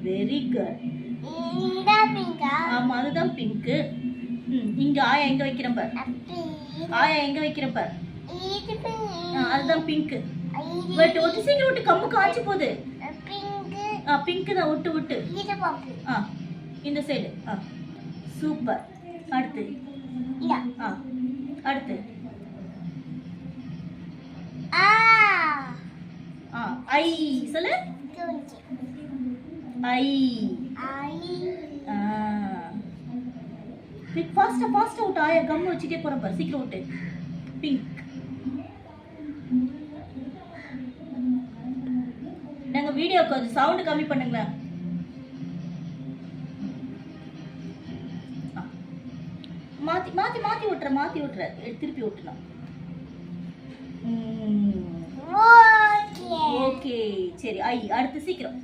Very good. ஆமா அதுதான் pink. இங்க ஆயா எங்க வைக்கிறேன் பார். ஆயா எங்க வைக்கிறேன் பார். அதுதான் பிங்க். வெயிட் ஒட்டு சீக்கிரம் ஒட்டு, கம்மு காஞ்சி போகுது. பிங்க் தான், ஒட்டு ஒட்டு. இந்த சைடு. சூப்பர். அடுத்து அடுத்து ஐ சொல்லு. ஐ ஃபாஸ்டா ஃபாஸ்டா விட்டு ஆயா கம் வச்சுட்டே போறேன் பாரு. சீக்கிரம் விட்டு. பிங்க். நாங்க வீடியோ கொஞ்சம் சவுண்ட் கம்மி பண்ணுங்களேன். மாத்தி மாத்தி மாத்தி விட்டுற, மாத்தி விட்டுற. திருப்பி விட்டுணும். ஓகே சரி. ஐ அடுத்து சீக்கிரம்.